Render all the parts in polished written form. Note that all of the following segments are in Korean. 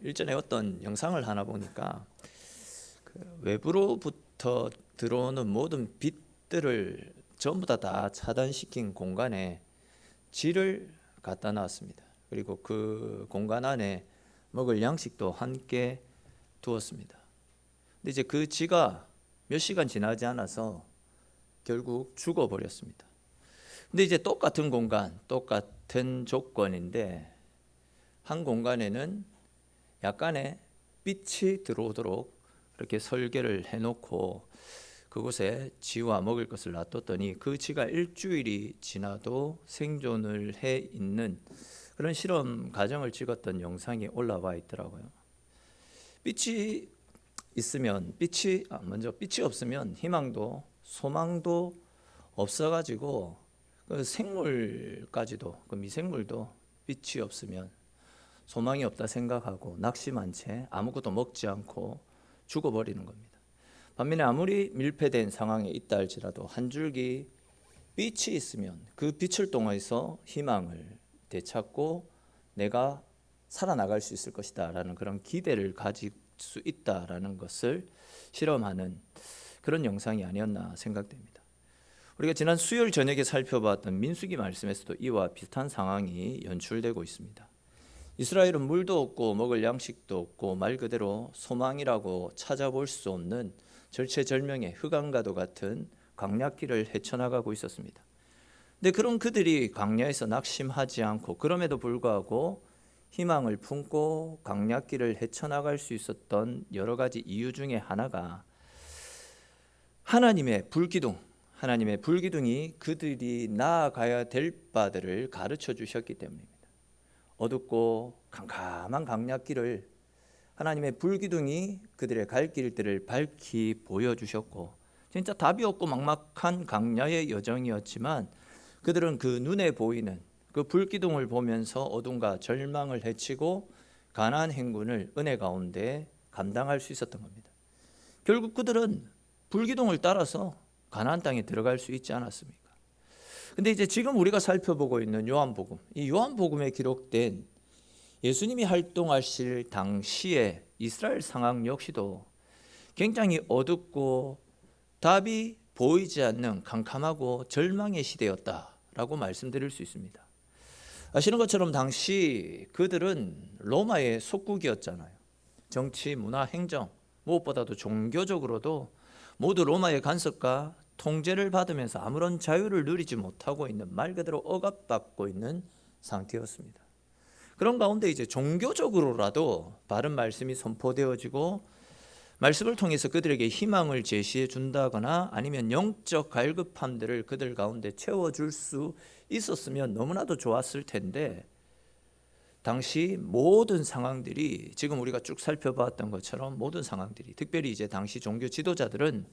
일전에 어떤 영상을 하나 보니까 외부로부터 들어오는 모든 빛들을 전부 다 차단시킨 공간에 쥐를 갖다 놨습니다. 그리고 그 공간 안에 먹을 양식도 함께 두었습니다. 근데 이제 그 쥐가 몇 시간 지나지 않아서 결국 죽어버렸습니다. 근데 이제 똑같은 공간, 똑같은 조건인데 한 공간에는 약간의 빛이 들어오도록 이렇게 설계를 해놓고 그곳에 쥐와 먹을 것을 놔뒀더니 그 쥐가 일주일이 지나도 생존을 해 있는 그런 실험 과정을 찍었던 영상이 올라와 있더라고요. 빛이 있으면 먼저 빛이 없으면 희망도 소망도 없어가지고 그 생물까지도 그 미생물도 빛이 없으면 소망이 없다 생각하고 낙심한 채 아무것도 먹지 않고 죽어버리는 겁니다. 반면에 아무리 밀폐된 상황에 있다 할지라도 한 줄기 빛이 있으면 그 빛을 통해서 희망을 되찾고 내가 살아나갈 수 있을 것이다 라는 그런 기대를 가질 수 있다라는 것을 실험하는 그런 영상이 아니었나 생각됩니다. 우리가 지난 수요일 저녁에 살펴봤던 민수기 말씀에서도 이와 비슷한 상황이 연출되고 있습니다. 이스라엘은 물도 없고 먹을 양식도 없고 말 그대로 소망이라고 찾아볼 수 없는 절체절명의 흑암과도 같은 광야길을 헤쳐나가고 있었습니다. 근데 그런 그들이 광야에서 낙심하지 않고 그럼에도 불구하고 희망을 품고 광야길을 헤쳐나갈 수 있었던 여러 가지 이유 중에 하나가 하나님의 불기둥이 그들이 나아가야 될 바들을 가르쳐 주셨기 때문입니다. 어둡고 캄캄한 광야길을 하나님의 불기둥이 그들의 갈 길들을 밝히 보여주셨고 진짜 답이 없고 막막한 광야의 여정이었지만 그들은 그 눈에 보이는 그 불기둥을 보면서 어둠과 절망을 헤치고 가나안 행군을 은혜 가운데 감당할 수 있었던 겁니다. 결국 그들은 불기둥을 따라서 가나안 땅에 들어갈 수 있지 않았습니까? 근데 이제 지금 우리가 살펴보고 있는 요한복음, 이 요한복음에 기록된 예수님이 활동하실 당시의 이스라엘 상황 역시도 굉장히 어둡고 답이 보이지 않는 캄캄하고 절망의 시대였다라고 말씀드릴 수 있습니다. 아시는 것처럼 당시 그들은 로마의 속국이었잖아요. 정치, 문화, 행정, 무엇보다도 종교적으로도 모두 로마의 간섭과 통제를 받으면서 아무런 자유를 누리지 못하고 있는 말 그대로 억압받고 있는 상태였습니다. 그런 가운데 이제 종교적으로라도 바른 말씀이 선포되어지고 말씀을 통해서 그들에게 희망을 제시해 준다거나 아니면 영적 갈급함들을 그들 가운데 채워줄 수 있었으면 너무나도 좋았을 텐데 당시 모든 상황들이 지금 우리가 쭉 살펴봤던 것처럼 모든 상황들이 특별히 이제 당시 종교 지도자들은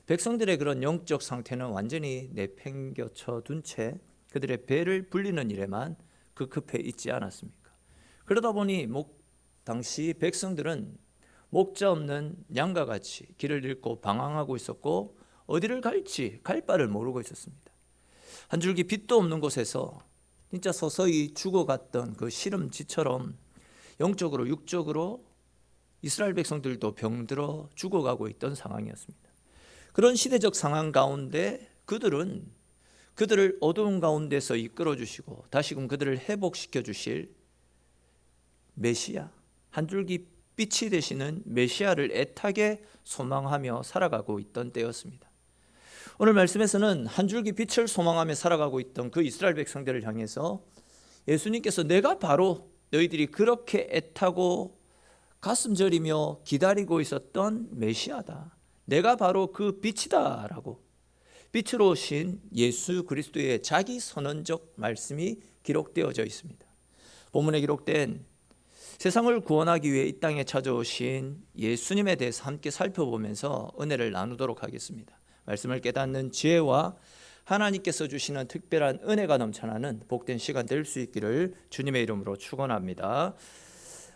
백성들의 그런 영적 상태는 완전히 내팽겨쳐 둔 채 그들의 배를 불리는 일에만 급해 있지 않았습니까? 그러다 보니 당시 백성들은 목자 없는 양과 같이 길을 잃고 방황하고 있었고 어디를 갈지 갈 바를 모르고 있었습니다. 한 줄기 빛도 없는 곳에서 진짜 서서히 죽어갔던 그 시름지처럼 영적으로 육적으로 이스라엘 백성들도 병들어 죽어가고 있던 상황이었습니다. 그런 시대적 상황 가운데 그들을 어두운 가운데서 이끌어 주시고 다시금 그들을 회복시켜 주실 메시아, 한 줄기 빛이 되시는 메시아를 애타게 소망하며 살아가고 있던 때였습니다. 오늘 말씀에서는 한 줄기 빛을 소망하며 살아가고 있던 그 이스라엘 백성들을 향해서 예수님께서 내가 바로 너희들이 그렇게 애타고 가슴 저리며 기다리고 있었던 메시아다, 내가 바로 그 빛이다 라고 빛으로 오신 예수 그리스도의 자기 선언적 말씀이 기록되어져 있습니다. 본문에 기록된 세상을 구원하기 위해 이 땅에 찾아오신 예수님에 대해서 함께 살펴보면서 은혜를 나누도록 하겠습니다. 말씀을 깨닫는 지혜와 하나님께서 주시는 특별한 은혜가 넘쳐나는 복된 시간 될 수 있기를 주님의 이름으로 축원합니다.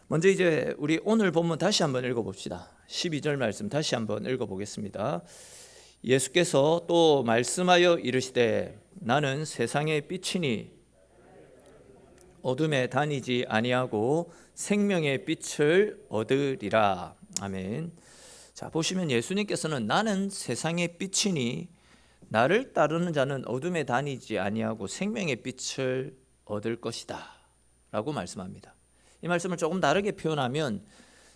먼저 이제 우리 오늘 본문 다시 한번 읽어봅시다. 12절 말씀 다시 한번 읽어보겠습니다. 예수께서 또 말씀하여 이르시되 나는 세상의 빛이니 어둠에 다니지 아니하고 생명의 빛을 얻으리라. 아멘. 자, 보시면 예수님께서는 나는 세상의 빛이니 나를 따르는 자는 어둠에 다니지 아니하고 생명의 빛을 얻을 것이다 라고 말씀합니다. 이 말씀을 조금 다르게 표현하면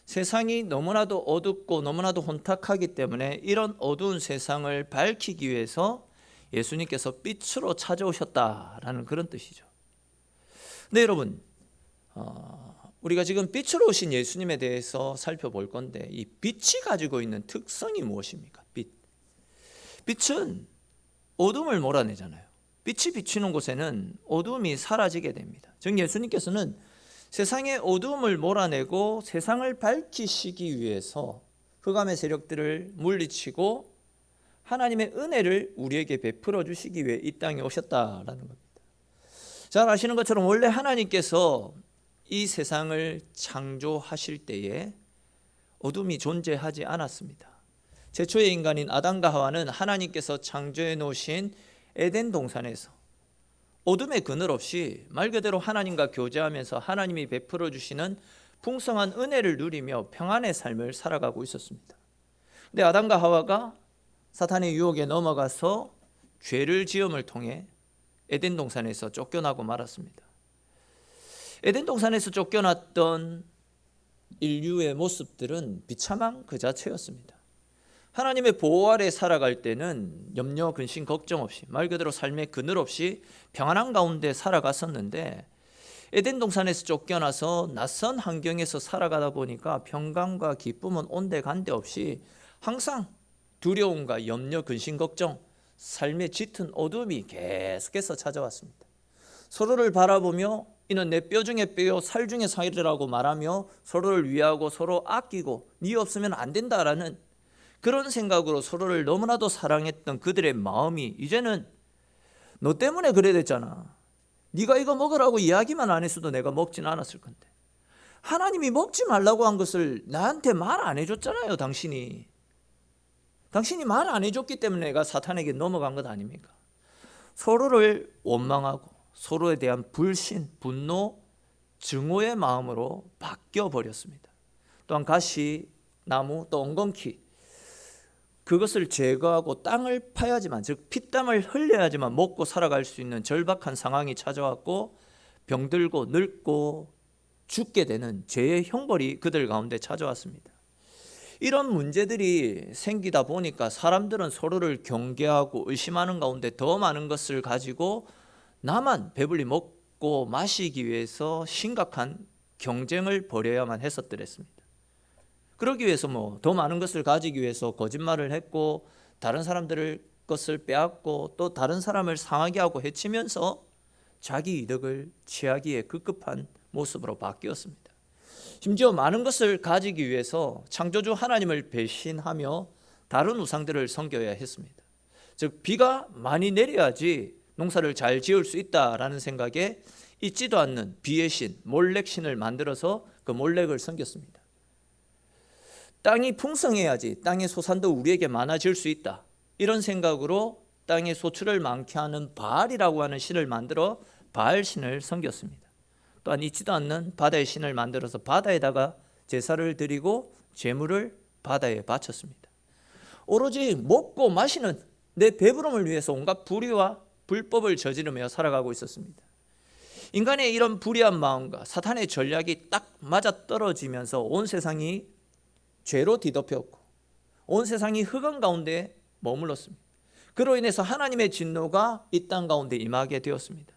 세상이 너무나도 어둡고 너무나도 혼탁하기 때문에 이런 어두운 세상을 밝히기 위해서 예수님께서 빛으로 찾아오셨다라는 그런 뜻이죠. 네, 여러분, 우리가 지금 빛으로 오신 예수님에 대해서 살펴볼 건데 이 빛이 가지고 있는 특성이 무엇입니까? 빛은 어둠을 몰아내잖아요. 빛이 비치는 곳에는 어둠이 사라지게 됩니다. 즉 예수님께서는 세상의 어둠을 몰아내고 세상을 밝히시기 위해서 흑암의 세력들을 물리치고 하나님의 은혜를 우리에게 베풀어 주시기 위해 이 땅에 오셨다라는 겁니다. 잘 아시는 것처럼 원래 하나님께서 이 세상을 창조하실 때에 어둠이 존재하지 않았습니다. 최초의 인간인 아담과 하와는 하나님께서 창조해 놓으신 에덴 동산에서 어둠의 그늘 없이 말 그대로 하나님과 교제하면서 하나님이 베풀어 주시는 풍성한 은혜를 누리며 평안의 삶을 살아가고 있었습니다. 근데 아담과 하와가 사탄의 유혹에 넘어가서 죄를 지음을 통해 에덴 동산에서 쫓겨나고 말았습니다. 에덴 동산에서 쫓겨났던 인류의 모습들은 비참한 그 자체였습니다. 하나님의 보호 아래 살아갈 때는 염려, 근심, 걱정 없이 말 그대로 삶의 그늘 없이 평안한 가운데 살아갔었는데 에덴 동산에서 쫓겨나서 낯선 환경에서 살아가다 보니까 평강과 기쁨은 온데간데 없이 항상 두려움과 염려, 근심, 걱정, 삶의 짙은 어둠이 계속해서 찾아왔습니다. 서로를 바라보며 이는 내 뼈 중에 뼈요 살 중에 살이라고 말하며 서로를 위하고 서로 아끼고 네 없으면 안 된다라는 그런 생각으로 서로를 너무나도 사랑했던 그들의 마음이 이제는 너 때문에 그래 됐잖아. 네가 이거 먹으라고 이야기만 안 했어도 내가 먹진 않았을 건데 하나님이 먹지 말라고 한 것을 나한테 말 안 해줬잖아요. 당신이 말 안 해줬기 때문에 내가 사탄에게 넘어간 것 아닙니까? 서로를 원망하고 서로에 대한 불신, 분노, 증오의 마음으로 바뀌어 버렸습니다. 또한 가시, 나무, 또 엉겅퀴 그것을 제거하고 땅을 파야지만 즉 피땀을 흘려야지만 먹고 살아갈 수 있는 절박한 상황이 찾아왔고 병들고 늙고 죽게 되는 죄의 형벌이 그들 가운데 찾아왔습니다. 이런 문제들이 생기다 보니까 사람들은 서로를 경계하고 의심하는 가운데 더 많은 것을 가지고 나만 배불리 먹고 마시기 위해서 심각한 경쟁을 벌여야만 했었더랬습니다. 그러기 위해서 더 많은 것을 가지기 위해서 거짓말을 했고 다른 사람들의 것을 빼앗고 또 다른 사람을 상하게 하고 해치면서 자기 이득을 취하기에 급급한 모습으로 바뀌었습니다. 심지어 많은 것을 가지기 위해서 창조주 하나님을 배신하며 다른 우상들을 섬겨야 했습니다. 즉 비가 많이 내려야지 농사를 잘 지을 수 있다라는 생각에 있지도 않는 비의 신, 몰렉 신을 만들어서 그 몰렉을 섬겼습니다. 땅이 풍성해야지 땅의 소산도 우리에게 많아질 수 있다. 이런 생각으로 땅의 소출을 많게 하는 바알이라고 하는 신을 만들어 바알 신을 섬겼습니다. 또한 있지도 않는 바다의 신을 만들어서 바다에다가 제사를 드리고 제물을 바다에 바쳤습니다. 오로지 먹고 마시는 내 배부름을 위해서 온갖 불의와 불법을 저지르며 살아가고 있었습니다. 인간의 이런 불의한 마음과 사탄의 전략이 딱 맞아떨어지면서 온 세상이 죄로 뒤덮였고 온 세상이 흑암 가운데 머물렀습니다. 그로 인해서 하나님의 진노가 이 땅 가운데 임하게 되었습니다.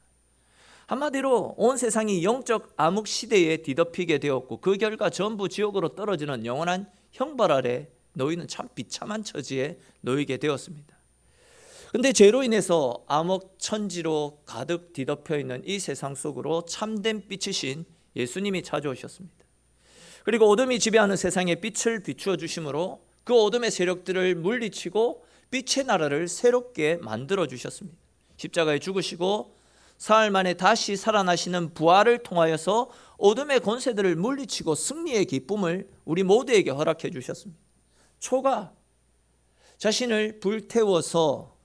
한마디로 온 세상이 영적 암흑 시대에 뒤덮이게 되었고 그 결과 전부 지옥으로 떨어지는 영원한 형벌 아래 너희는 참 비참한 처지에 놓이게 되었습니다. 그런데 죄로 인해서 암흑 천지로 가득 뒤덮여 있는 이 세상 속으로 참된 빛이신 예수님이 찾아오셨습니다. 그리고 어둠이 지배하는 세상에 빛을 비추어 주심으로 그 어둠의 세력들을 물리치고 빛의 나라를 새롭게 만들어 주셨습니다. 십자가에 죽으시고 사흘 만에 다시 살아나시는 부활을 통하여서 어둠의 권세들을 물리치고 승리의 기쁨을 우리 모두에게 허락해 주셨습니다. 초가 자신을 불태워서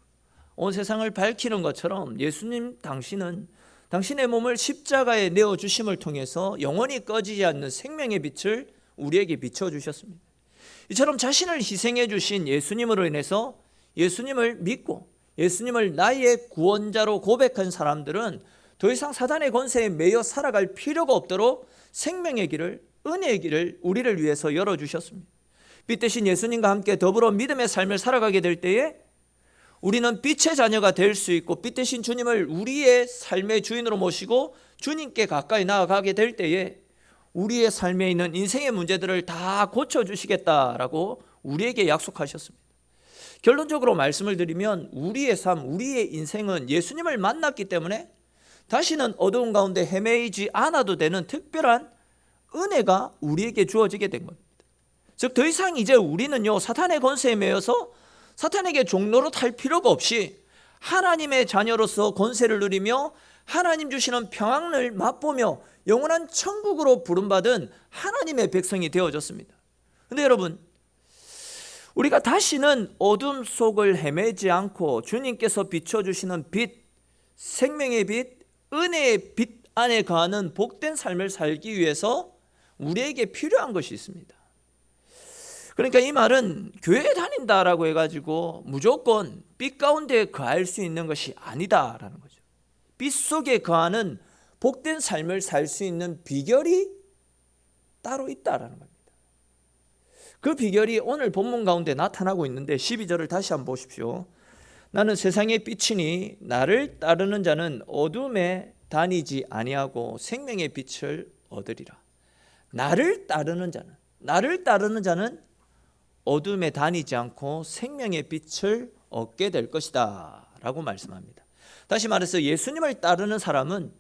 온 세상을 밝히는 것처럼 예수님 당신은 당신의 몸을 십자가에 내어주심을 통해서 영원히 꺼지지 않는 생명의 빛을 우리에게 비춰주셨습니다. 이처럼 자신을 희생해 주신 예수님으로 인해서 예수님을 믿고 예수님을 나의 구원자로 고백한 사람들은 더 이상 사단의 권세에 매여 살아갈 필요가 없도록 생명의 길을, 은혜의 길을 우리를 위해서 열어주셨습니다. 빛 대신 예수님과 함께 더불어 믿음의 삶을 살아가게 될 때에 우리는 빛의 자녀가 될 수 있고, 빛 대신 주님을 우리의 삶의 주인으로 모시고 주님께 가까이 나아가게 될 때에 우리의 삶에 있는 인생의 문제들을 다 고쳐주시겠다라고 우리에게 약속하셨습니다. 결론적으로 말씀을 드리면 우리의 삶, 우리의 인생은 예수님을 만났기 때문에 다시는 어두운 가운데 헤매이지 않아도 되는 특별한 은혜가 우리에게 주어지게 된 겁니다. 즉 더 이상 이제 우리는요, 사탄의 권세에 매여서 사탄에게 종로로 탈 필요가 없이 하나님의 자녀로서 권세를 누리며 하나님 주시는 평안을 맛보며 영원한 천국으로 부름받은 하나님의 백성이 되어졌습니다. 그런데 여러분, 우리가 다시는 어둠 속을 헤매지 않고 주님께서 비춰주시는 빛, 생명의 빛, 은혜의 빛 안에 거하는 복된 삶을 살기 위해서 우리에게 필요한 것이 있습니다. 그러니까 이 말은 교회에 다닌다라고 해가지고 무조건 빛 가운데 거할 수 있는 것이 아니다라는 거죠. 빛 속에 거하는 복된 삶을 살 수 있는 비결이 따로 있다라는 겁니다. 그 비결이 오늘 본문 가운데 나타나고 있는데 12절을 다시 한번 보십시오. 나는 세상의 빛이니 나를 따르는 자는 어둠에 다니지 아니하고 생명의 빛을 얻으리라. 나를 따르는 자는 어둠에 다니지 않고 생명의 빛을 얻게 될 것이다 라고 말씀합니다. 다시 말해서 예수님을 따르는 사람은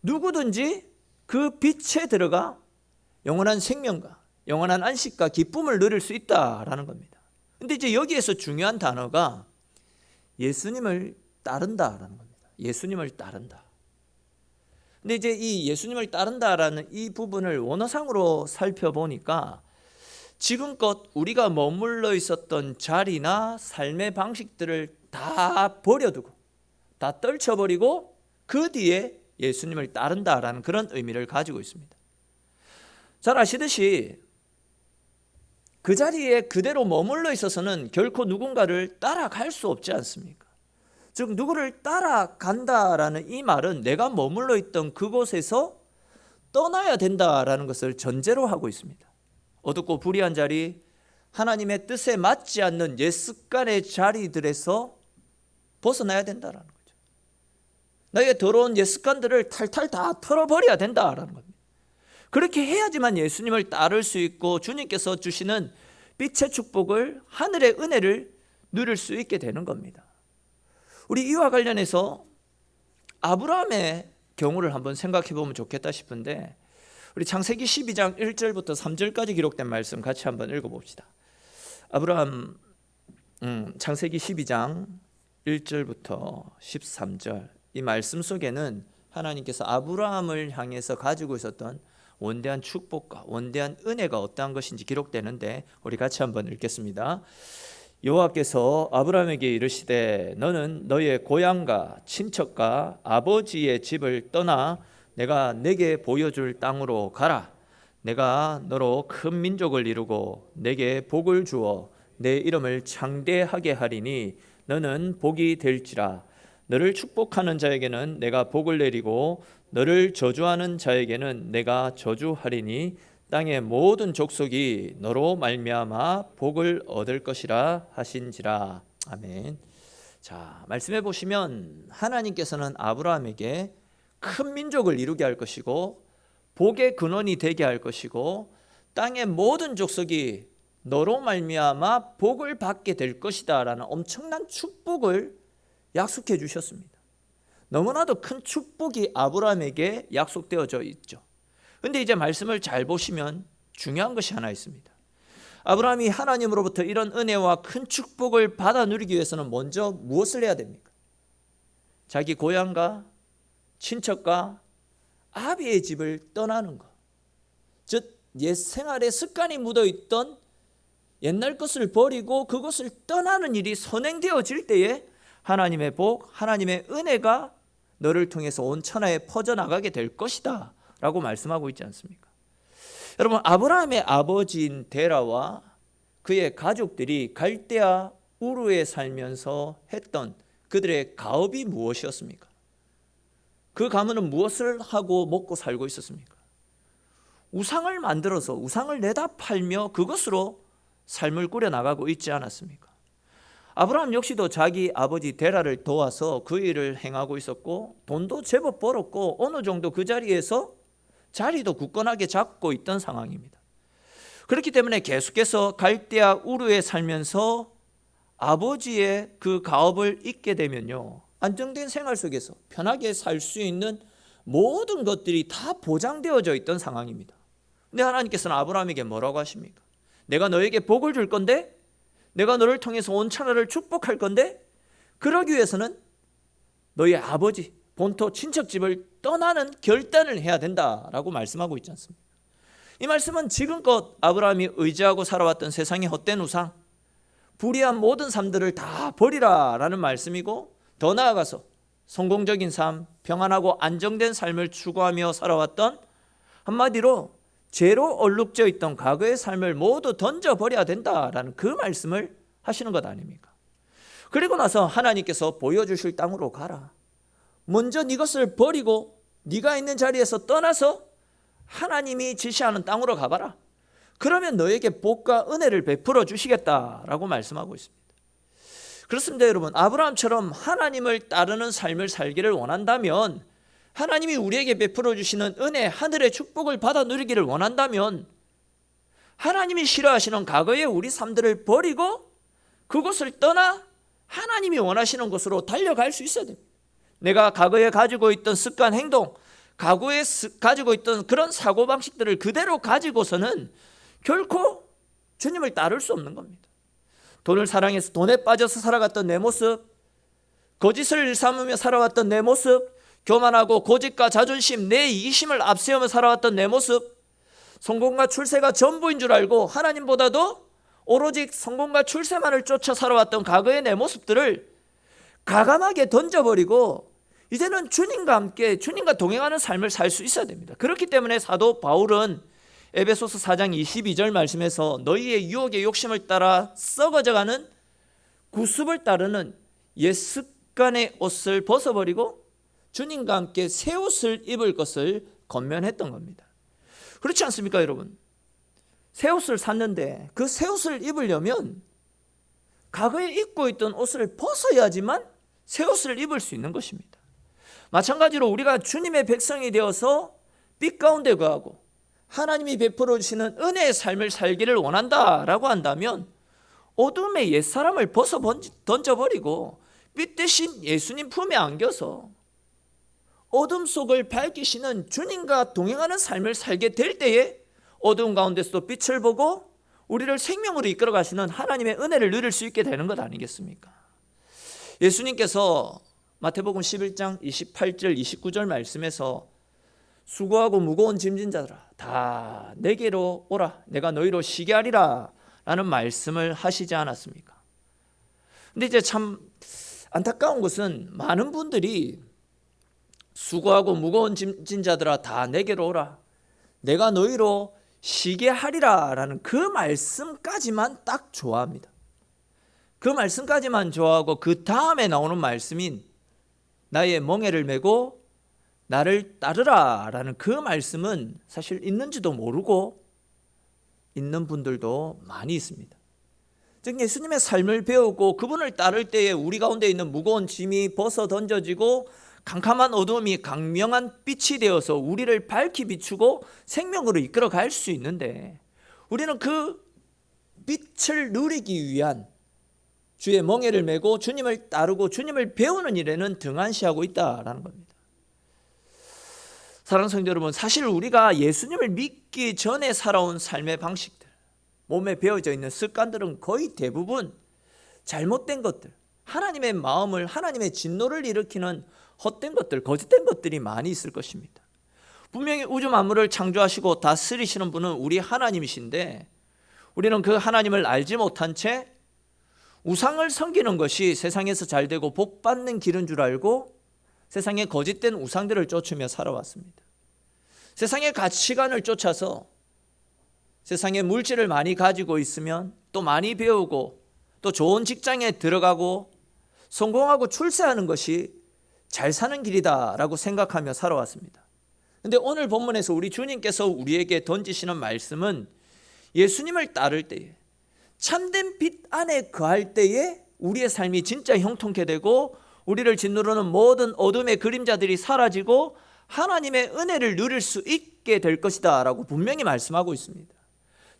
누구든지 그 빛에 들어가 영원한 생명과 영원한 안식과 기쁨을 누릴 수 있다라는 겁니다. 근데 이제 여기에서 중요한 단어가 예수님을 따른다라는 겁니다. 예수님을 따른다. 근데 이제 이 예수님을 따른다라는 이 부분을 원어상으로 살펴보니까 지금껏 우리가 머물러 있었던 자리나 삶의 방식들을 다 버려두고 다 떨쳐버리고 그 뒤에 예수님을 따른다라는 그런 의미를 가지고 있습니다. 잘 아시듯이 그 자리에 그대로 머물러 있어서는 결코 누군가를 따라갈 수 없지 않습니까? 즉 누구를 따라간다라는 이 말은 내가 머물러 있던 그곳에서 떠나야 된다라는 것을 전제로 하고 있습니다. 어둡고 불의한 자리, 하나님의 뜻에 맞지 않는 옛 습관의 자리들에서 벗어나야 된다라는 거죠. 나의 더러운 옛 습관들을 탈탈 다 털어버려야 된다라는 겁니다. 그렇게 해야지만 예수님을 따를 수 있고 주님께서 주시는 빛의 축복을, 하늘의 은혜를 누릴 수 있게 되는 겁니다. 우리 이와 관련해서 아브라함의 경우를 한번 생각해 보면 좋겠다 싶은데, 우리 창세기 12장 1절부터 3절까지 기록된 말씀 같이 한번 읽어봅시다. 아브라함 창세기 12장 1절부터 13절, 이 말씀 속에는 하나님께서 아브라함을 향해서 가지고 있었던 원대한 축복과 원대한 은혜가 어떠한 것인지 기록되는데 우리 같이 한번 읽겠습니다. 여호와께서 아브라함에게 이르시되 너는 너의 고향과 친척과 아버지의 집을 떠나 내가 내게 보여줄 땅으로 가라. 내가 너로 큰 민족을 이루고 내게 복을 주어 내 이름을 창대하게 하리니 너는 복이 될지라. 너를 축복하는 자에게는 내가 복을 내리고 너를 저주하는 자에게는 내가 저주하리니 땅의 모든 족속이 너로 말미암아 복을 얻을 것이라 하신지라. 아멘. 자, 말씀해 보시면 하나님께서는 아브라함에게 큰 민족을 이루게 할 것이고 복의 근원이 되게 할 것이고 땅의 모든 족속이 너로 말미암아 복을 받게 될 것이다 라는 엄청난 축복을 약속해 주셨습니다. 너무나도 큰 축복이 아브라함에게 약속되어져 있죠. 그런데 이제 말씀을 잘 보시면 중요한 것이 하나 있습니다. 아브라함이 하나님으로부터 이런 은혜와 큰 축복을 받아 누리기 위해서는 먼저 무엇을 해야 됩니까? 자기 고향과 친척과 아비의 집을 떠나는 것, 즉 옛 생활에 습관이 묻어있던 옛날 것을 버리고 그것을 떠나는 일이 선행되어질 때에 하나님의 복, 하나님의 은혜가 너를 통해서 온 천하에 퍼져나가게 될 것이다 라고 말씀하고 있지 않습니까? 여러분, 아브라함의 아버지인 데라와 그의 가족들이 갈대아 우르에 살면서 했던 그들의 가업이 무엇이었습니까? 그 가문은 무엇을 하고 먹고 살고 있었습니까? 우상을 만들어서 우상을 내다 팔며 그것으로 삶을 꾸려나가고 있지 않았습니까? 아브라함 역시도 자기 아버지 데라를 도와서 그 일을 행하고 있었고 돈도 제법 벌었고 어느 정도 그 자리에서 자리도 굳건하게 잡고 있던 상황입니다. 그렇기 때문에 계속해서 갈대아 우르에 살면서 아버지의 그 가업을 잇게 되면요, 안정된 생활 속에서 편하게 살 수 있는 모든 것들이 다 보장되어져 있던 상황입니다. 근데 하나님께서는 아브라함에게 뭐라고 하십니까? 내가 너에게 복을 줄 건데, 내가 너를 통해서 온 천하를 축복할 건데, 그러기 위해서는 너의 아버지 본토 친척집을 떠나는 결단을 해야 된다라고 말씀하고 있지 않습니까? 이 말씀은 지금껏 아브라함이 의지하고 살아왔던 세상의 헛된 우상, 불의한 모든 삶들을 다 버리라라는 말씀이고, 더 나아가서 성공적인 삶, 평안하고 안정된 삶을 추구하며 살아왔던, 한마디로 죄로 얼룩져 있던 과거의 삶을 모두 던져버려야 된다라는 그 말씀을 하시는 것 아닙니까? 그리고 나서 하나님께서 보여주실 땅으로 가라. 먼저 이것을 버리고 네가 있는 자리에서 떠나서 하나님이 지시하는 땅으로 가봐라. 그러면 너에게 복과 은혜를 베풀어 주시겠다라고 말씀하고 있습니다. 그렇습니다, 여러분. 아브라함처럼 하나님을 따르는 삶을 살기를 원한다면, 하나님이 우리에게 베풀어 주시는 은혜, 하늘의 축복을 받아 누리기를 원한다면, 하나님이 싫어하시는 과거의 우리 삶들을 버리고 그곳을 떠나 하나님이 원하시는 곳으로 달려갈 수 있어야 됩니다. 내가 과거에 가지고 있던 습관, 행동, 과거에 가지고 있던 그런 사고방식들을 그대로 가지고서는 결코 주님을 따를 수 없는 겁니다. 돈을 사랑해서 돈에 빠져서 살아갔던 내 모습, 거짓을 일삼으며 살아왔던 내 모습, 교만하고 고집과 자존심, 내 이기심을 앞세우며 살아왔던 내 모습, 성공과 출세가 전부인 줄 알고 하나님보다도 오로지 성공과 출세만을 쫓아 살아왔던 과거의 내 모습들을 과감하게 던져버리고 이제는 주님과 함께 주님과 동행하는 삶을 살 수 있어야 됩니다. 그렇기 때문에 사도 바울은 에베소서 4장 22절 말씀에서 너희의 유혹의 욕심을 따라 썩어져가는 구습을 따르는 옛 습관의 옷을 벗어버리고 주님과 함께 새 옷을 입을 것을 권면했던 겁니다. 그렇지 않습니까, 여러분? 새 옷을 샀는데 그 새 옷을 입으려면 과거에 입고 있던 옷을 벗어야지만 새 옷을 입을 수 있는 것입니다. 마찬가지로 우리가 주님의 백성이 되어서 빛 가운데 거하고 하나님이 베풀어 주시는 은혜의 삶을 살기를 원한다라고 한다면 어둠의 옛사람을 벗어 던져버리고 빛 대신 예수님 품에 안겨서 어둠 속을 밝히시는 주님과 동행하는 삶을 살게 될 때에 어두운 가운데서도 빛을 보고 우리를 생명으로 이끌어 가시는 하나님의 은혜를 누릴 수 있게 되는 것 아니겠습니까? 예수님께서 마태복음 11장 28절 29절 말씀에서 수고하고 무거운 짐진 자들아 다 내게로 오라, 내가 너희로 쉬게 하리라 라는 말씀을 하시지 않았습니까? 근데 이제 참 안타까운 것은 많은 분들이 수고하고 무거운 짐진 자들아 다 내게로 오라, 내가 너희로 쉬게 하리라 라는 그 말씀까지만 딱 좋아합니다. 그 말씀까지만 좋아하고 그 다음에 나오는 말씀인 나의 멍에를 메고 나를 따르라 라는 그 말씀은 사실 있는지도 모르고 있는 분들도 많이 있습니다. 즉 예수님의 삶을 배우고 그분을 따를 때에 우리 가운데 있는 무거운 짐이 벗어 던져지고 캄캄한 어둠이 강명한 빛이 되어서 우리를 밝히 비추고 생명으로 이끌어 갈 수 있는데, 우리는 그 빛을 누리기 위한 주의 멍에를 메고 주님을 따르고 주님을 배우는 일에는 등한시하고 있다라는 겁니다. 사랑하는 성도 여러분, 사실 우리가 예수님을 믿기 전에 살아온 삶의 방식들, 몸에 배어져 있는 습관들은 거의 대부분 잘못된 것들, 하나님의 마음을, 하나님의 진노를 일으키는 헛된 것들, 거짓된 것들이 많이 있을 것입니다. 분명히 우주 만물을 창조하시고 다스리시는 분은 우리 하나님이신데, 우리는 그 하나님을 알지 못한 채 우상을 섬기는 것이 세상에서 잘되고 복받는 길인 줄 알고 세상의 거짓된 우상들을 쫓으며 살아왔습니다. 세상의 가치관을 쫓아서 세상의 물질을 많이 가지고 있으면 또 많이 배우고 또 좋은 직장에 들어가고 성공하고 출세하는 것이 잘 사는 길이다라고 생각하며 살아왔습니다. 그런데 오늘 본문에서 우리 주님께서 우리에게 던지시는 말씀은 예수님을 따를 때에 참된 빛 안에 거할 때에 우리의 삶이 진짜 형통케 되고 우리를 짓누르는 모든 어둠의 그림자들이 사라지고 하나님의 은혜를 누릴 수 있게 될 것이다 라고 분명히 말씀하고 있습니다.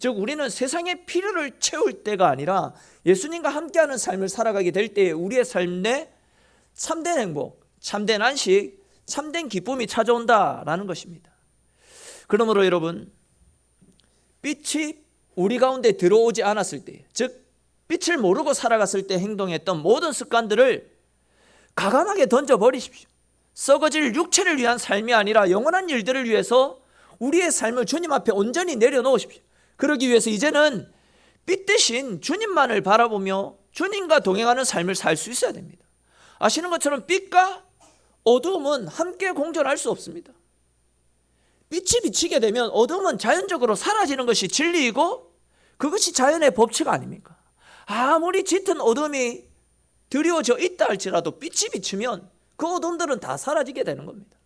즉 우리는 세상의 필요를 채울 때가 아니라 예수님과 함께하는 삶을 살아가게 될 때에 우리의 삶에 참된 행복, 참된 안식, 참된 기쁨이 찾아온다라는 것입니다. 그러므로 여러분, 빛이 우리 가운데 들어오지 않았을 때, 즉 빛을 모르고 살아갔을 때 행동했던 모든 습관들을 과감하게 던져버리십시오. 썩어질 육체를 위한 삶이 아니라 영원한 일들을 위해서 우리의 삶을 주님 앞에 온전히 내려놓으십시오. 그러기 위해서 이제는 빛 대신 주님만을 바라보며 주님과 동행하는 삶을 살 수 있어야 됩니다. 아시는 것처럼 빛과 어두움은 함께 공존할 수 없습니다. 빛이 비치게 되면 어둠은 자연적으로 사라지는 것이 진리이고 그것이 자연의 법칙 아닙니까? 아무리 짙은 어둠이 드리워져 있다 할지라도 빛이 비치면 그 어둠들은 다 사라지게 되는 겁니다.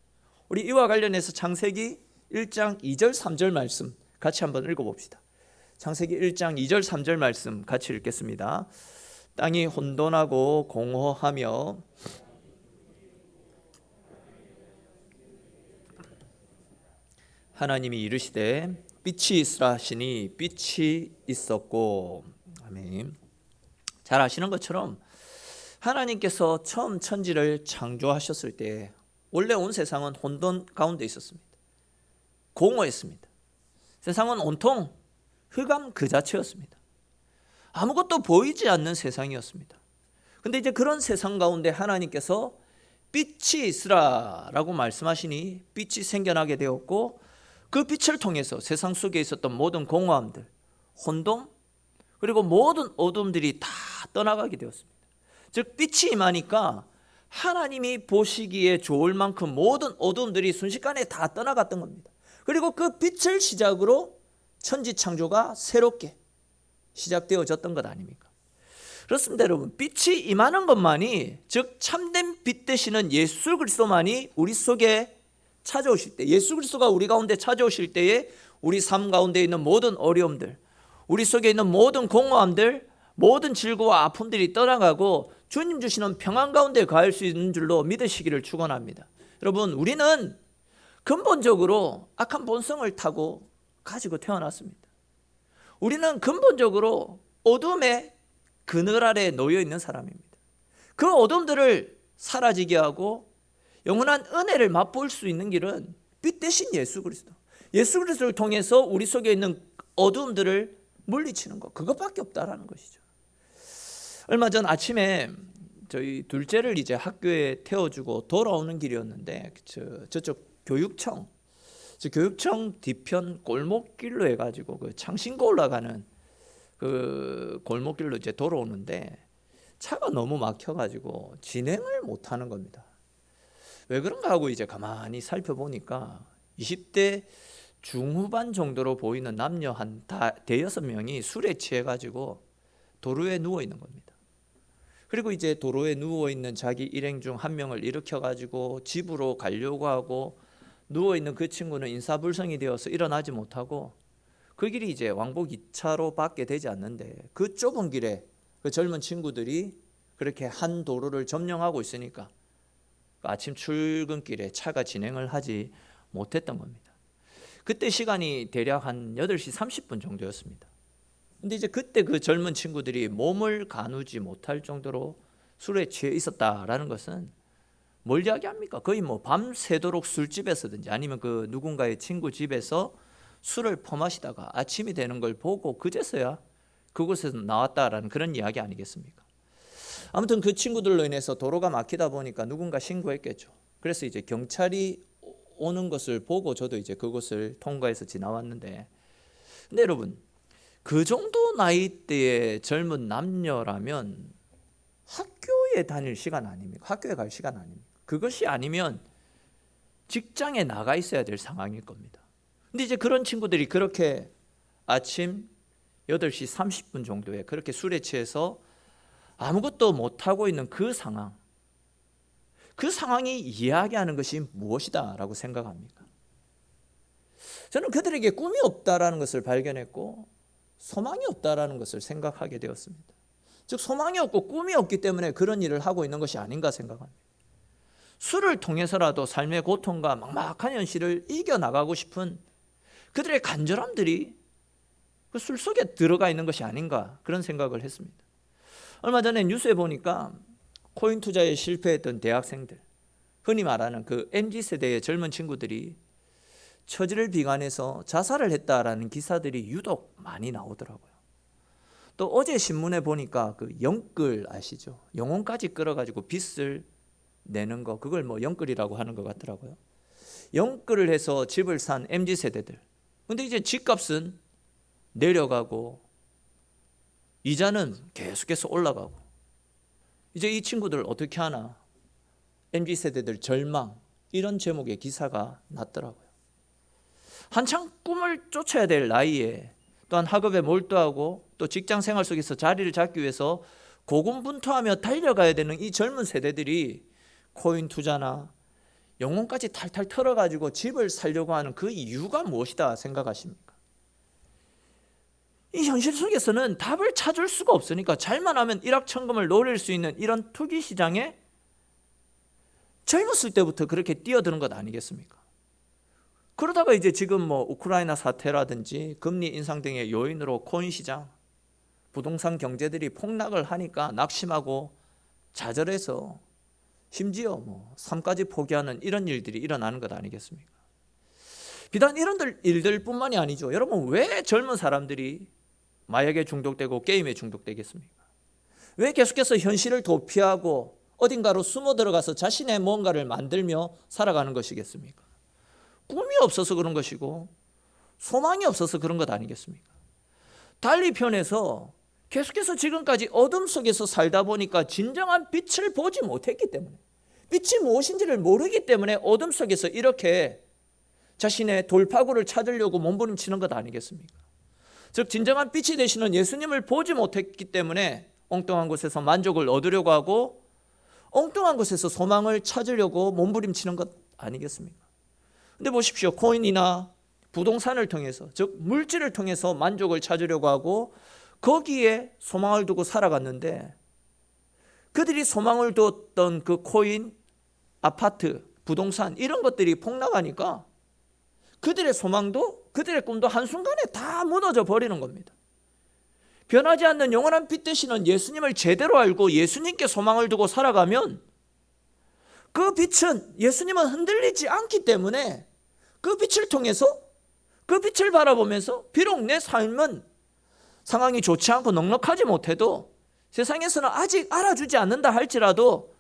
우리 이와 관련해서 창세기 1장 2절 3절 말씀 같이 한번 읽어봅시다. 창세기 1장 2절 3절 말씀 같이 읽겠습니다. 땅이 혼돈하고 공허하며 하나님이 이르시되 빛이 있으라 하시니 빛이 있었고. 아멘. 잘 아시는 것처럼 하나님께서 처음 천지를 창조하셨을 때 원래 온 세상은 혼돈 가운데 있었습니다. 공허했습니다. 세상은 온통 흑암 그 자체였습니다. 아무것도 보이지 않는 세상이었습니다. 근데 이제 그런 세상 가운데 하나님께서 빛이 있으라 라고 말씀하시니 빛이 생겨나게 되었고 그 빛을 통해서 세상 속에 있었던 모든 공허함들, 혼돈, 그리고 모든 어둠들이 다 떠나가게 되었습니다. 즉 빛이 임하니까 하나님이 보시기에 좋을 만큼 모든 어둠들이 순식간에 다 떠나갔던 겁니다. 그리고 그 빛을 시작으로 천지 창조가 새롭게 시작되어졌던 것 아닙니까? 그렇습니다, 여러분. 빛이 임하는 것만이, 즉 참된 빛 되시는 예수 그리스도만이 우리 속에 찾아오실 때, 예수 그리스도가 우리 가운데 찾아오실 때에 우리 삶 가운데 있는 모든 어려움들, 우리 속에 있는 모든 공허함들, 모든 질고와 아픔들이 떠나가고 주님 주시는 평안 가운데 거할 수 있는 줄로 믿으시기를 축원합니다. 여러분, 우리는 근본적으로 악한 본성을 타고 가지고 태어났습니다. 우리는 근본적으로 어둠의 그늘 아래 놓여 있는 사람입니다. 그 어둠들을 사라지게 하고 영원한 은혜를 맛볼 수 있는 길은 빛 대신 예수 그리스도, 예수 그리스도를 통해서 우리 속에 있는 어둠들을 물리치는 것, 그것밖에 없다라는 것이죠. 얼마 전 아침에 저희 둘째를 이제 학교에 태워주고 돌아오는 길이었는데 저쪽 교육청 뒤편 골목길로 해가지고 그 창신고 올라가는 그 골목길로 이제 돌아오는데 차가 너무 막혀가지고 진행을 못하는 겁니다. 왜 그런가 하고 이제 가만히 살펴보니까 20대 중후반 정도로 보이는 남녀 한 대여섯 명이 술에 취해가지고 도로에 누워 있는 겁니다. 그리고 이제 도로에 누워 있는 자기 일행 중 한 명을 일으켜가지고 집으로 가려고 하고 누워 있는 그 친구는 인사불성이 되어서 일어나지 못하고 그 길이 이제 왕복 2차로 밖에 되지 않는데 그 좁은 길에 그 젊은 친구들이 그렇게 한 도로를 점령하고 있으니까 아침 출근길에 차가 진행을 하지 못했던 겁니다. 그때 시간이 대략 한 8시 30분 정도였습니다. 근데 이제 그때 그 젊은 친구들이 몸을 가누지 못할 정도로 술에 취해 있었다라는 것은 뭘 이야기합니까? 거의 뭐 밤새도록 술집에서든지 아니면 그 누군가의 친구 집에서 술을 퍼마시다가 아침이 되는 걸 보고 그제서야 그곳에서 나왔다라는 그런 이야기 아니겠습니까? 아무튼 그 친구들로 인해서 도로가 막히다 보니까 누군가 신고했겠죠. 그래서 이제 경찰이 오는 것을 보고 저도 이제 그곳을 통과해서 지나왔는데, 근데 여러분, 그 정도 나이대의 젊은 남녀라면 학교에 다닐 시간 아닙니까? 학교에 갈 시간 아닙니까? 그것이 아니면 직장에 나가 있어야 될 상황일 겁니다. 근데 이제 그런 친구들이 그렇게 아침 8시 30분 정도에 그렇게 술에 취해서 아무것도 못하고 있는 그 상황, 그 상황이 이야기하는 것이 무엇이다 라고 생각합니까? 저는 그들에게 꿈이 없다라는 것을 발견했고 소망이 없다라는 것을 생각하게 되었습니다. 즉 소망이 없고 꿈이 없기 때문에 그런 일을 하고 있는 것이 아닌가 생각합니다. 술을 통해서라도 삶의 고통과 막막한 현실을 이겨나가고 싶은 그들의 간절함들이 그 술 속에 들어가 있는 것이 아닌가 그런 생각을 했습니다. 얼마 전에 뉴스에 보니까 코인 투자에 실패했던 대학생들, 흔히 말하는 그 MZ세대의 젊은 친구들이 처지를 비관해서 자살을 했다라는 기사들이 유독 많이 나오더라고요. 또 어제 신문에 보니까 그 영끌 아시죠? 영혼까지 끌어가지고 빚을 내는 거, 그걸 뭐 영끌이라고 하는 것 같더라고요. 영끌을 해서 집을 산 MZ세대들. 근데 이제 집값은 내려가고 이자는 계속해서 올라가고 이제 이 친구들 어떻게 하나? MZ세대들 절망, 이런 제목의 기사가 났더라고요. 한창 꿈을 쫓아야 될 나이에 또한 학업에 몰두하고 또 직장 생활 속에서 자리를 잡기 위해서 고군분투하며 달려가야 되는 이 젊은 세대들이 코인 투자나 영혼까지 탈탈 털어가지고 집을 살려고 하는 그 이유가 무엇이다 생각하십니까? 이 현실 속에서는 답을 찾을 수가 없으니까 잘만 하면 일확천금을 노릴 수 있는 이런 투기 시장에 젊었을 때부터 그렇게 뛰어드는 것 아니겠습니까? 그러다가 이제 지금 뭐 우크라이나 사태라든지 금리 인상 등의 요인으로 코인 시장, 부동산 경제들이 폭락을 하니까 낙심하고 좌절해서 심지어 뭐 삶까지 포기하는 이런 일들이 일어나는 것 아니겠습니까? 비단 이런 일들뿐만이 아니죠. 여러분, 왜 젊은 사람들이 마약에 중독되고 게임에 중독되겠습니까? 왜 계속해서 현실을 도피하고 어딘가로 숨어 들어가서 자신의 뭔가를 만들며 살아가는 것이겠습니까? 꿈이 없어서 그런 것이고 소망이 없어서 그런 것 아니겠습니까? 달리 표현해서 계속해서 지금까지 어둠 속에서 살다 보니까 진정한 빛을 보지 못했기 때문에, 빛이 무엇인지를 모르기 때문에 어둠 속에서 이렇게 자신의 돌파구를 찾으려고 몸부림치는 것 아니겠습니까? 즉 진정한 빛이 되시는 예수님을 보지 못했기 때문에 엉뚱한 곳에서 만족을 얻으려고 하고 엉뚱한 곳에서 소망을 찾으려고 몸부림치는 것 아니겠습니까? 근데 보십시오. 코인이나 부동산을 통해서, 즉 물질을 통해서 만족을 찾으려고 하고 거기에 소망을 두고 살아갔는데 그들이 소망을 뒀던 그 코인, 아파트, 부동산 이런 것들이 폭락하니까 그들의 소망도 그들의 꿈도 한순간에 다 무너져 버리는 겁니다. 변하지 않는 영원한 빛 되시는 예수님을 제대로 알고 예수님께 소망을 두고 살아가면 그 빛은, 예수님은 흔들리지 않기 때문에 그 빛을 통해서, 그 빛을 바라보면서 비록 내 삶은 상황이 좋지 않고 넉넉하지 못해도 세상에서는 아직 알아주지 않는다 할지라도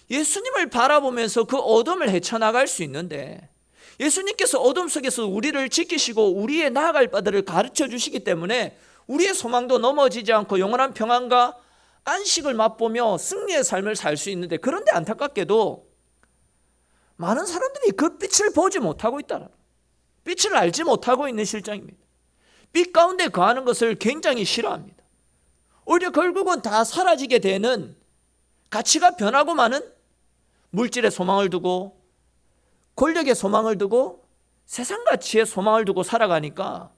예수님을 바라보면서 그 어둠을 헤쳐나갈 수 있는데, 예수님께서 어둠 속에서 우리를 지키시고 우리의 나아갈 바들을 가르쳐 주시기 때문에 우리의 소망도 넘어지지 않고 영원한 평안과 안식을 맛보며 승리의 삶을 살 수 있는데, 그런데 안타깝게도 많은 사람들이 그 빛을 보지 못하고 있다, 빛을 알지 못하고 있는 실정입니다. 빛 가운데 거하는 것을 굉장히 싫어합니다. 오히려 결국은 다 사라지게 되는, 가치가 변하고 마는 물질에 소망을 두고 권력에 소망을 두고 세상 가치에 소망을 두고 살아가니까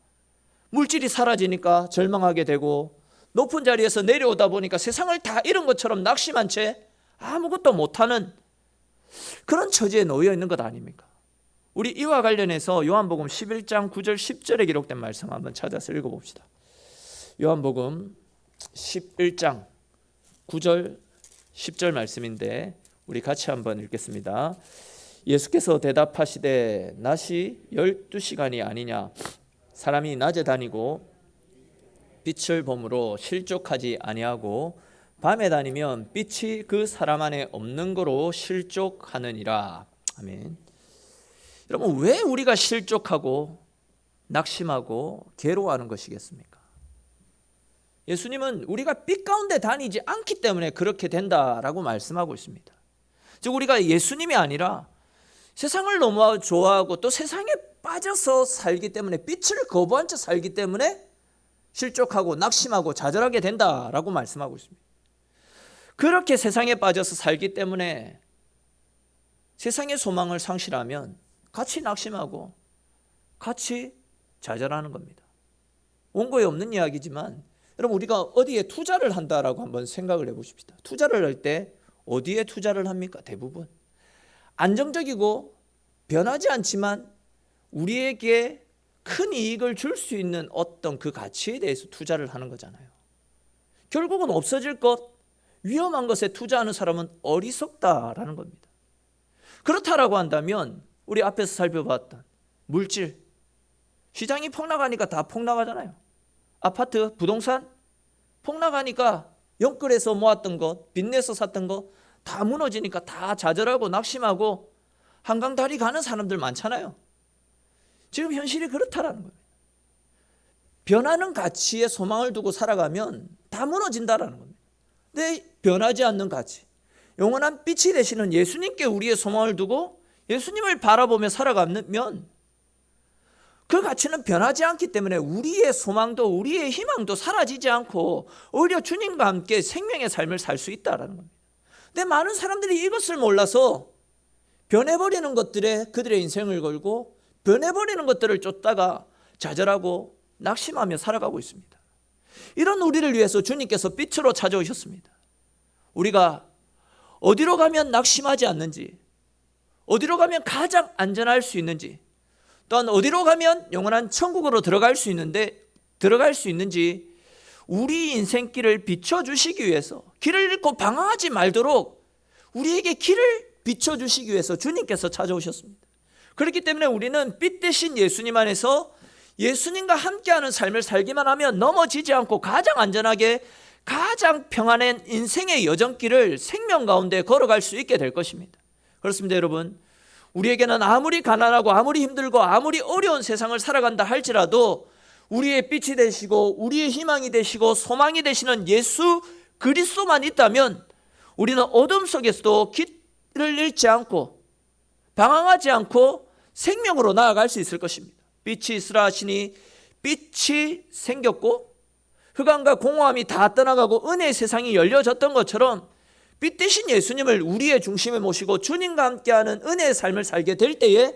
물질이 사라지니까 절망하게 되고 높은 자리에서 내려오다 보니까 세상을 다 잃은 것처럼 낙심한 채 아무것도 못하는 그런 처지에 놓여 있는 것 아닙니까? 우리 이와 관련해서 요한복음 11장 9절 10절에 기록된 말씀 한번 찾아서 읽어봅시다. 요한복음 11장 9절 10절 말씀인데 우리 같이 한번 읽겠습니다. 예수께서 대답하시되 낮이 12시간이 아니냐, 사람이 낮에 다니고 빛을 보므로 실족하지 아니하고 밤에 다니면 빛이 그 사람 안에 없는 거로 실족하느니라. 아멘. 여러분, 왜 우리가 실족하고 낙심하고 괴로워하는 것이겠습니까? 예수님은 우리가 빛 가운데 다니지 않기 때문에 그렇게 된다라고 말씀하고 있습니다. 즉 우리가 예수님이 아니라 세상을 너무 좋아하고 또 세상에 빠져서 살기 때문에, 빛을 거부한 채 살기 때문에 실족하고 낙심하고 좌절하게 된다라고 말씀하고 있습니다. 그렇게 세상에 빠져서 살기 때문에 세상의 소망을 상실하면 같이 낙심하고 같이 좌절하는 겁니다. 원고에 없는 이야기지만 여러분, 우리가 어디에 투자를 한다라고 한번 생각을 해보십시다. 투자를 할 때 어디에 투자를 합니까? 대부분 안정적이고 변하지 않지만 우리에게 큰 이익을 줄 수 있는 어떤 그 가치에 대해서 투자를 하는 거잖아요. 결국은 없어질 것, 위험한 것에 투자하는 사람은 어리석다라는 겁니다. 그렇다라고 한다면 우리 앞에서 살펴봤던 물질, 시장이 폭락하니까 다 폭락하잖아요. 아파트, 부동산 폭락하니까 영끌해서 모았던 것, 빚내서 샀던 것 다 무너지니까 다 좌절하고 낙심하고 한강 다리 가는 사람들 많잖아요. 지금 현실이 그렇다라는 거예요. 변하는 가치에 소망을 두고 살아가면 다 무너진다라는 겁니다. 근데 변하지 않는 가치, 영원한 빛이 되시는 예수님께 우리의 소망을 두고 예수님을 바라보며 살아가면 그 가치는 변하지 않기 때문에 우리의 소망도 우리의 희망도 사라지지 않고 오히려 주님과 함께 생명의 삶을 살 수 있다는 겁니다. 근데 많은 사람들이 이것을 몰라서 변해버리는 것들에 그들의 인생을 걸고 변해버리는 것들을 쫓다가 좌절하고 낙심하며 살아가고 있습니다. 이런 우리를 위해서 주님께서 빛으로 찾아오셨습니다. 우리가 어디로 가면 낙심하지 않는지, 어디로 가면 가장 안전할 수 있는지, 또한 어디로 가면 영원한 천국으로 들어갈 수 있는지 우리 인생길을 비춰주시기 위해서, 길을 잃고 방황하지 말도록 우리에게 길을 비춰주시기 위해서 주님께서 찾아오셨습니다. 그렇기 때문에 우리는 빛 대신 예수님 안에서 예수님과 함께하는 삶을 살기만 하면 넘어지지 않고 가장 안전하게 가장 평안한 인생의 여정길을 생명 가운데 걸어갈 수 있게 될 것입니다. 그렇습니다. 여러분, 우리에게는 아무리 가난하고 아무리 힘들고 아무리 어려운 세상을 살아간다 할지라도 우리의 빛이 되시고 우리의 희망이 되시고 소망이 되시는 예수 그리스도만 있다면 우리는 어둠 속에서도 길을 잃지 않고 방황하지 않고 생명으로 나아갈 수 있을 것입니다. 빛이 있으라 하시니 빛이 생겼고 흑암과 공허함이 다 떠나가고 은혜의 세상이 열려졌던 것처럼 빛 대신 예수님을 우리의 중심에 모시고 주님과 함께하는 은혜의 삶을 살게 될 때에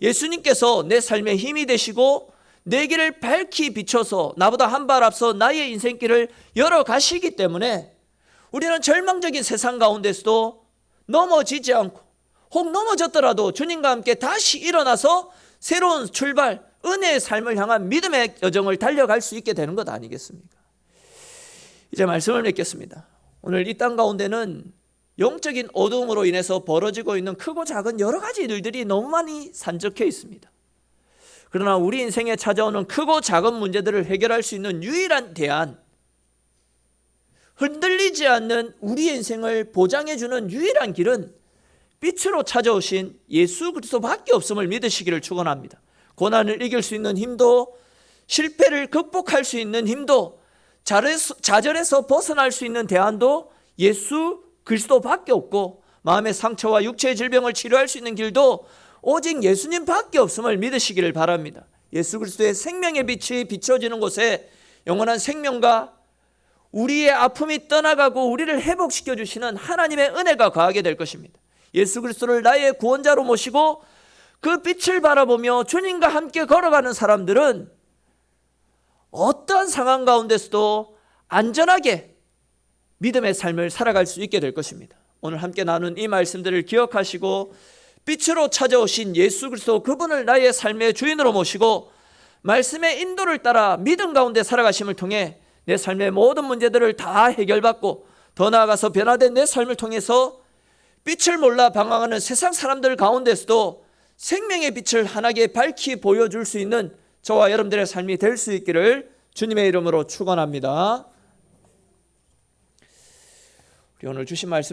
예수님께서 내 삶의 힘이 되시고 내 길을 밝히 비춰서 나보다 한 발 앞서 나의 인생길을 열어가시기 때문에 우리는 절망적인 세상 가운데서도 넘어지지 않고, 혹 넘어졌더라도 주님과 함께 다시 일어나서 새로운 출발, 은혜의 삶을 향한 믿음의 여정을 달려갈 수 있게 되는 것 아니겠습니까? 이제 말씀을 맺겠습니다. 오늘 이 땅 가운데는 영적인 어두움으로 인해서 벌어지고 있는 크고 작은 여러 가지 일들이 너무 많이 산적해 있습니다. 그러나 우리 인생에 찾아오는 크고 작은 문제들을 해결할 수 있는 유일한 대안, 흔들리지 않는 우리의 인생을 보장해주는 유일한 길은 빛으로 찾아오신 예수 그리스도밖에 없음을 믿으시기를 축원합니다. 고난을 이길 수 있는 힘도, 실패를 극복할 수 있는 힘도, 좌절에서 벗어날 수 있는 대안도 예수 그리스도밖에 없고, 마음의 상처와 육체의 질병을 치료할 수 있는 길도 오직 예수님밖에 없음을 믿으시기를 바랍니다. 예수 그리스도의 생명의 빛이 비춰지는 곳에 영원한 생명과 우리의 아픔이 떠나가고 우리를 회복시켜 주시는 하나님의 은혜가 거하게 될 것입니다. 예수 그리스도를 나의 구원자로 모시고 그 빛을 바라보며 주님과 함께 걸어가는 사람들은 어떠한 상황 가운데서도 안전하게 믿음의 삶을 살아갈 수 있게 될 것입니다. 오늘 함께 나눈 이 말씀들을 기억하시고 빛으로 찾아오신 예수 그리스도 그분을 나의 삶의 주인으로 모시고 말씀의 인도를 따라 믿음 가운데 살아가심을 통해 내 삶의 모든 문제들을 다 해결받고 더 나아가서 변화된 내 삶을 통해서 빛을 몰라 방황하는 세상 사람들 가운데서도 생명의 빛을 환하게 밝히 보여줄 수 있는 저와 여러분들의 삶이 될 수 있기를 주님의 이름으로 축원합니다. 우리 오늘 주신 말씀